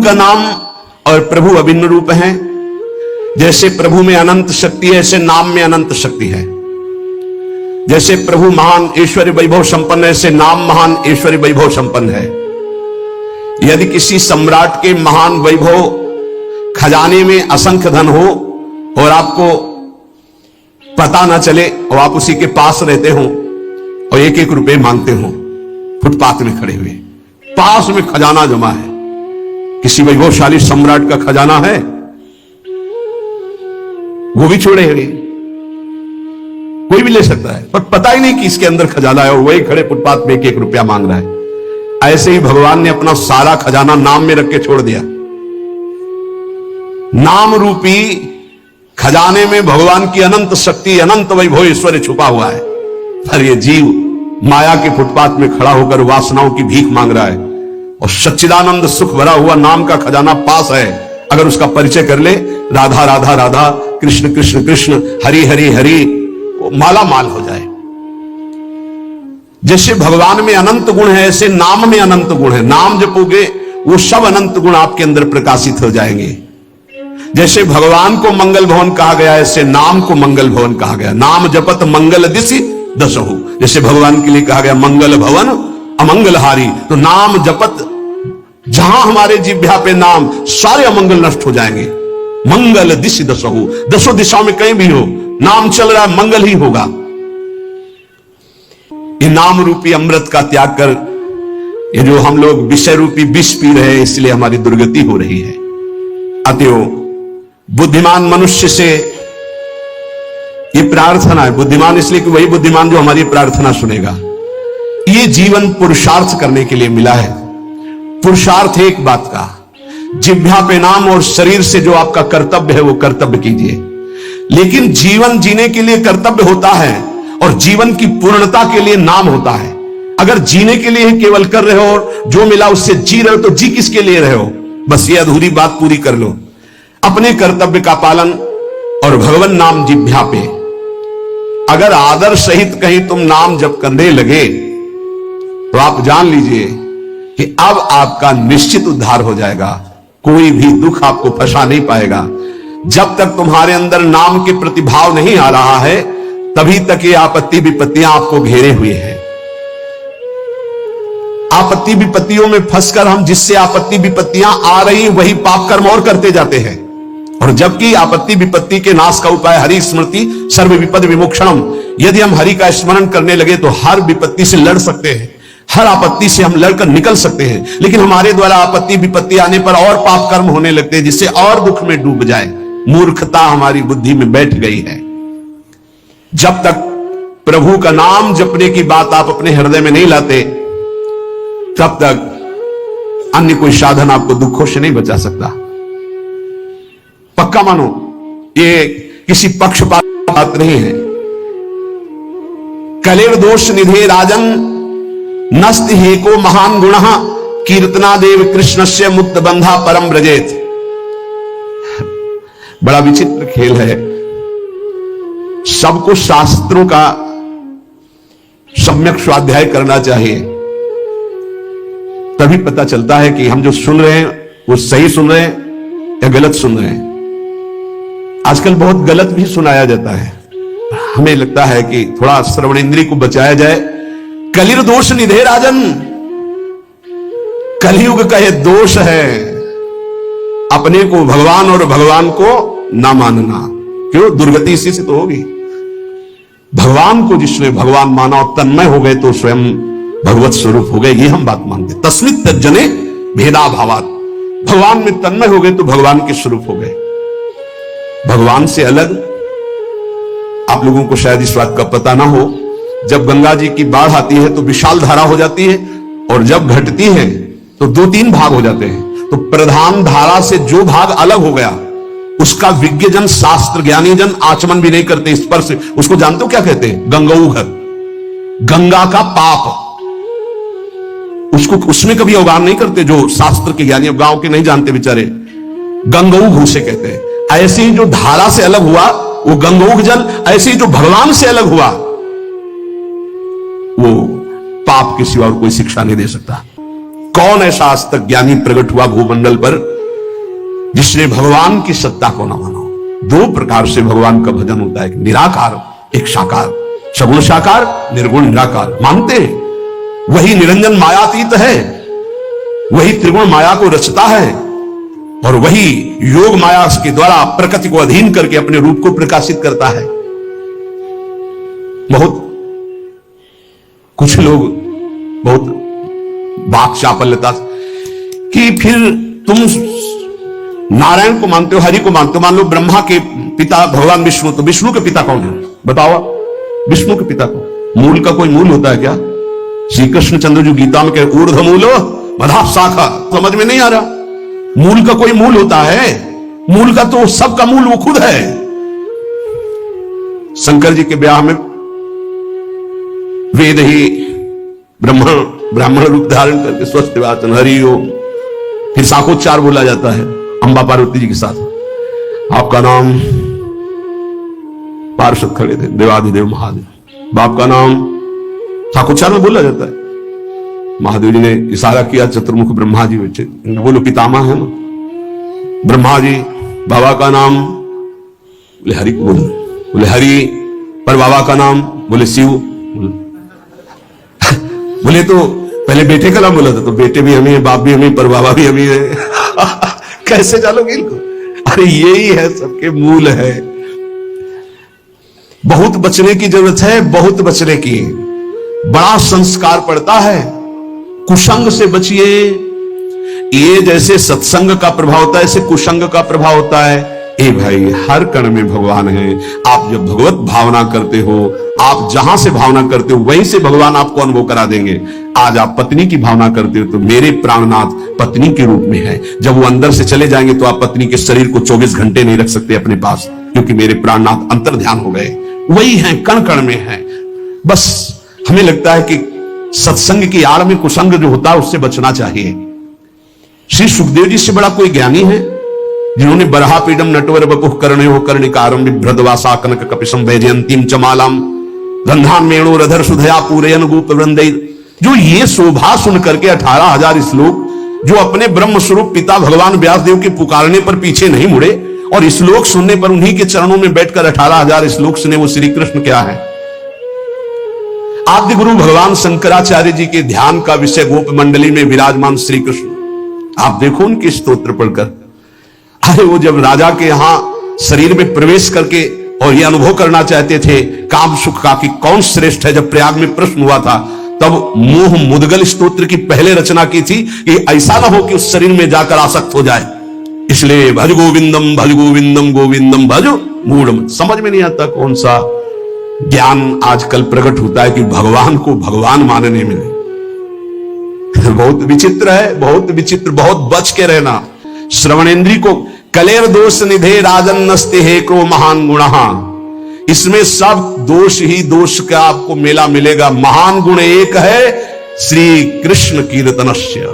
का नाम और प्रभु अभिन्न रूप हैं। जैसे प्रभु में अनंत शक्ति है, ऐसे नाम में अनंत शक्ति है। जैसे प्रभु महान ऐश्वर्य वैभव संपन्न है, ऐसे नाम महान ऐश्वर्य वैभव संपन्न है। यदि किसी सम्राट के महान वैभव खजाने में असंख्य धन हो और आपको पता ना चले और आप उसी के पास रहते हो और एक एक रुपए मांगते हो, फुटपाथ में खड़े हुए, पास में खजाना जमा है, किसी वैभवशाली सम्राट का खजाना है, वो भी छोड़े हुए, कोई भी ले सकता है, पर पता ही नहीं कि इसके अंदर खजाना है और वही खड़े फुटपाथ में एक एक रुपया मांग रहा है। ऐसे ही भगवान ने अपना सारा खजाना नाम में रख के छोड़ दिया। नाम रूपी खजाने में भगवान की अनंत शक्ति, अनंत वैभव ऐश्वर्य छुपा हुआ है। पर ये जीव माया के फुटपाथ में खड़ा होकर वासनाओं की भीख मांग रहा है और सच्चिदानंद सुख भरा हुआ नाम का खजाना पास है। अगर उसका परिचय कर ले, राधा राधा राधा, कृष्ण कृष्ण कृष्ण, हरि हरि हरि, वो माला माल हो जाए। जैसे भगवान में अनंत गुण है, ऐसे नाम में अनंत गुण है। नाम जपोगे वो सब अनंत गुण आपके अंदर प्रकाशित हो जाएंगे। जैसे भगवान को मंगल भवन कहा गया, ऐसे नाम को मंगल भवन कहा गया। नाम जपत मंगल दिशि दसहु, जैसे भगवान के लिए कहा गया मंगल भवन अमंगलहारी, तो नाम जपत जहां हमारे जिह्वा पे नाम, सारे अमंगल नष्ट हो जाएंगे। मंगल दिशि दसहु, दसों दिशाओं में कहीं भी हो, नाम चल रहा है, मंगल ही होगा। ये नाम रूपी अमृत का त्याग कर ये जो हम लोग विषय रूपी विष पी रहे हैं, इसलिए हमारी दुर्गति हो रही है। अतएव बुद्धिमान मनुष्य से ये प्रार्थना है, बुद्धिमान इसलिए कि वही बुद्धिमान जो हमारी प्रार्थना सुनेगा। ये जीवन पुरुषार्थ करने के लिए मिला है। पुरुषार्थ एक बात का, जिह्वा पे नाम और शरीर से जो आपका कर्तव्य है वो कर्तव्य कीजिए। लेकिन जीवन जीने के लिए कर्तव्य होता है और जीवन की पूर्णता के लिए नाम होता है। अगर जीने के लिए केवल कर रहे हो और जो मिला उससे जी रहे हो, तो जी किसके लिए रहे हो? बस ये अधूरी बात पूरी कर लो। अपने कर्तव्य का पालन और भगवान नाम जिह्वा पे अगर आदर सहित कहीं तुम नाम जप करने लगे तो आप जान लीजिए कि अब आपका निश्चित उद्धार हो जाएगा। कोई भी दुख आपको फंसा नहीं पाएगा। जब तक तुम्हारे अंदर नाम के प्रतिभाव नहीं आ रहा है, तभी तक ये आपत्ति विपत्तियां आपको घेरे हुए हैं। आपत्ति विपत्तियों में फंसकर हम जिससे आपत्ति विपत्तियां आ रही वही पाप कर्म और करते जाते हैं। और जबकि आपत्ति विपत्ति के नाश का उपाय हरि स्मृति सर्व विपद विमोक्षणम, यदि हम हरि का स्मरण करने लगे तो हर विपत्ति से लड़ सकते हैं, हर आपत्ति से हम लड़कर निकल सकते हैं। लेकिन हमारे द्वारा आपत्ति विपत्ति आने पर और पाप कर्म होने लगते हैं, जिससे और दुख में डूब जाए। मूर्खता हमारी बुद्धि में बैठ गई है। जब तक प्रभु का नाम जपने की बात आप अपने हृदय में नहीं लाते, तब तक अन्य कोई साधन आपको दुखों से नहीं बचा सकता। पक्का मानो, ये किसी पक्षपात बात नहीं है। कलेर दोष निधे राजन नस्त हेको महान गुण कीर्तना देव कृष्णस्य मुक्त बंधा परम ब्रजेत। बड़ा विचित्र खेल है। सबको शास्त्रों का सम्यक स्वाध्याय करना चाहिए, तभी पता चलता है कि हम जो सुन रहे हैं वो सही सुन रहे हैं या गलत सुन रहे हैं। आजकल बहुत गलत भी सुनाया जाता है। हमें लगता है कि थोड़ा श्रवण इंद्रिय को बचाया जाए। कलिर दोष निधे राजन, कलयुग का यह दोष है अपने को भगवान और भगवान को ना मानना। क्यों? दुर्गति इसी से तो होगी। भगवान को जिसने भगवान माना और तन्मय हो गए तो स्वयं भगवत स्वरूप हो गए, ये हम बात मानते। तस्मित् तज्जने भेदा भावात, भगवान में तन्मय हो गए तो भगवान के स्वरूप हो गए। भगवान से अलग आप लोगों को शायद इस बात का पता ना हो, जब गंगा जी की बाढ़ आती है तो विशाल धारा हो जाती है और जब घटती है तो 2-3 भाग हो जाते हैं। तो प्रधान धारा से जो भाग अलग हो गया उसका विज्ञजन, शास्त्र ज्ञानी जन आचमन भी नहीं करते, स्पर्श। उसको जानते हो क्या कहते हैं? गंगौघ, गंगा का पाप। उसको उसमें कभी अवगाहन नहीं करते जो शास्त्र के ज्ञानी, अब गांव के नहीं जानते बेचारे। गंगौघ उसे कहते हैं। ऐसे ही जो धारा से अलग हुआ वो गंगौघ जल, ऐसे ही जो भगवान से अलग हुआ वो पाप के सिवा और कोई शिक्षा नहीं दे सकता। कौन ऐसा आज तक ज्ञानी प्रकट हुआ भूमंडल पर जिसने भगवान की सत्ता को न माना। दो प्रकार से भगवान का भजन होता है, एक निराकार, एक साकार। सगुण साकार, निर्गुण निराकार मानते हैं। वही निरंजन मायातीत है, वही त्रिगुण माया को रचता है, और वही योग माया के द्वारा प्रकृति को अधीन करके अपने रूप को प्रकाशित करता है। बहुत कुछ लोग बहुत बाक चापल्यता कि फिर तुम नारायण को मानते हो, हरि को मानते हो, मान लो ब्रह्मा के पिता भगवान विष्णु, तो विष्णु के पिता कौन है बताओ? विष्णु के पिता कौन? मूल का कोई मूल होता है क्या? श्री कृष्ण चंद्र जो गीता में कहे ऊर्ध्व मूलो मधा शाखा, समझ में नहीं आ रहा। मूल का कोई मूल होता है? मूल का तो सबका मूल वो खुद है। शंकर जी के ब्याह में वेद ही ब्राह्मण रूप धारण करके स्वस्थ वाचन हरि ओम, फिर शाखोच्चार बोला जाता है अंबा पार्वती जी के साथ। आपका नाम, पार्षद खड़े थे, देवाधिदेव महादेव, बाप का नाम शाखोच्चार में बोला जाता है। महादेव जी ने इशारा किया, चतुर्मुख ब्रह्मा जी बच्चे बोलो पितामह है ना, ब्रह्मा जी बाबा का नाम, बोले हरि को बोलो, बोले हरि, पर बाबा का नाम, बोले शिव, बोले तो पहले बेटे का नाम बोला था, तो बेटे भी हमें, बाप भी हमें, पर बाबा भी हमें है। कैसे चलोगे इनको? अरे यही है, सबके मूल है। बहुत बचने की जरूरत है, बहुत बचने की। बड़ा संस्कार पड़ता है, कुसंग से बचिए। ये जैसे सत्संग का प्रभाव होता है, ऐसे कुसंग का प्रभाव होता है। ए भाई, हर कण में भगवान है। आप जब भगवत भावना करते हो, आप जहां से भावना करते हो वहीं से भगवान आपको अनुभव करा देंगे। आज आप पत्नी की भावना करते हो तो मेरे प्राणनाथ पत्नी के रूप में है। जब वो अंदर से चले जाएंगे तो आप पत्नी के शरीर को 24 घंटे नहीं रख सकते अपने पास, क्योंकि मेरे प्राणनाथ अंतर ध्यान हो गए। वही है, कण कण में है। बस हमें लगता है कि सत्संग की आड़ में कुसंग जो होता है उससे बचना चाहिए। श्री सुखदेव जी से बड़ा कोई ज्ञानी है जिन्होंने बरहा पीडम नटवर बपुः कर्णयो कर्णिकारम बिभ्रदवासा कनक कपिशम वैजयंतीम चमालाम गंधान मेणो रधर सुधया पूरयन गोप वृंदई, जो ये शोभा सुन करके 18,000 श्लोक, जो अपने ब्रह्म स्वरूप पिता भगवान व्यासदेव के पुकारने पर पीछे नहीं मुड़े, और श्लोक सुनने पर उन्हीं के चरणों में बैठकर 18,000 श्लोक सुने, वो श्री कृष्ण क्या है? आद्य गुरु भगवान शंकराचार्य जी के ध्यान का विषय गोप मंडली में विराजमान श्री कृष्ण। आप देखो उनके स्तोत्र पढ़कर। अरे वो जब राजा के यहां शरीर में प्रवेश करके और ये अनुभव करना चाहते थे काम सुख का कि कौन श्रेष्ठ है, जब प्रयाग में प्रश्न हुआ था, तब मोह मुदगल स्तोत्र की पहले रचना की थी कि ऐसा ना हो कि उस शरीर में जाकर आसक्त हो जाए। इसलिए भज गोविंदम गोविंदम भज मूढ़। समझ में नहीं आता कौन सा ज्ञान आजकल प्रकट होता है कि भगवान को भगवान मानने में नहीं। बहुत विचित्र है, बहुत विचित्र। बहुत बच के रहना। श्रवणेन्द्री को कलेर दोष निधे राजन नस्ते हे को महान गुण, इसमें सब दोष ही दोष का आपको मेला मिलेगा। महान गुण एक है, श्री कृष्ण कीर्तनस्य।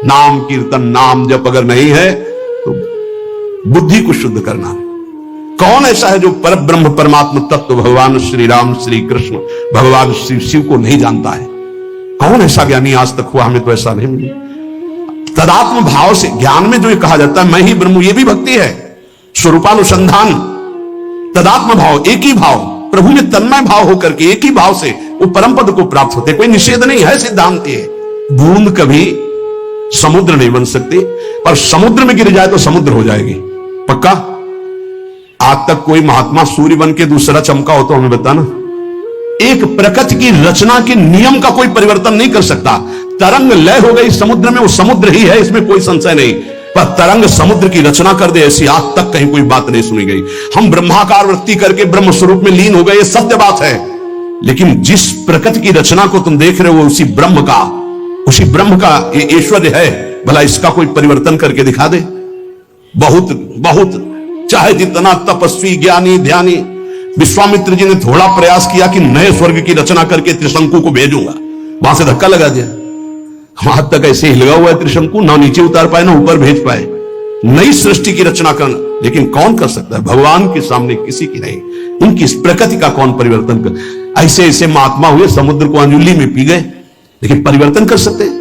नाम कीर्तन, नाम जप अगर नहीं है तो बुद्धि को शुद्ध करना। कौन ऐसा है जो पर ब्रह्म परमात्मा तत्व भगवान श्री राम, श्री कृष्ण, भगवान श्री शिव को नहीं जानता है? कौन ऐसा ज्ञानी आज तक हुआ? हमें तो ऐसा नहीं मिला। तदात्म भाव से ज्ञान में जो ये कहा जाता है मैं ही ब्रह्म, ये भी भक्ति है। स्वरूपानुसंधान, तदात्म भाव, एक ही भाव, प्रभु में तन्मय भाव होकर के एक ही भाव से वो परम पद को प्राप्त होते। कोई निषेध नहीं है, सिद्धांत है। बूंद कभी समुद्र नहीं बन सकती, पर समुद्र में गिर जाए तो समुद्र हो जाएगी, पक्का। आज तक कोई महात्मा सूर्य बन के दूसरा चमका हो तो हमें बताना। एक प्रकृति की रचना के नियम का कोई परिवर्तन नहीं कर सकता। तरंग लय हो गई समुद्र में, वो समुद्र ही है, इसमें कोई संशय नहीं। पर तरंग समुद्र की रचना कर दे, ऐसी आज तक कहीं कोई बात नहीं सुनी गई। हम ब्रह्माकार वृत्ति करके ब्रह्म स्वरूप में लीन हो गए, ये सत्य बात है। लेकिन जिस प्रकृति की रचना को तुम देख रहे हो उसी ब्रह्म का ये ऐश्वर्य है। भला इसका कोई परिवर्तन करके दिखा दे। बहुत बहुत चाहे जितना तपस्वी ज्ञानी ध्यानी, विश्वामित्र जी ने थोड़ा प्रयास किया कि नए स्वर्ग की रचना करके त्रिशंकु को भेजूंगा, वहां से धक्का लगा दिया। वहां तक ऐसे ही लगा हुआ है त्रिशंकु, ना नीचे उतार पाए ना ऊपर भेज पाए। नई सृष्टि की रचना करना, लेकिन कौन कर सकता है? भगवान के सामने किसी की नहीं। उनकी इस प्रकृति का कौन परिवर्तन कर? ऐसे ऐसे महात्मा हुए, समुद्र को अंजुली में पी गए, लेकिन परिवर्तन कर सकते हैं?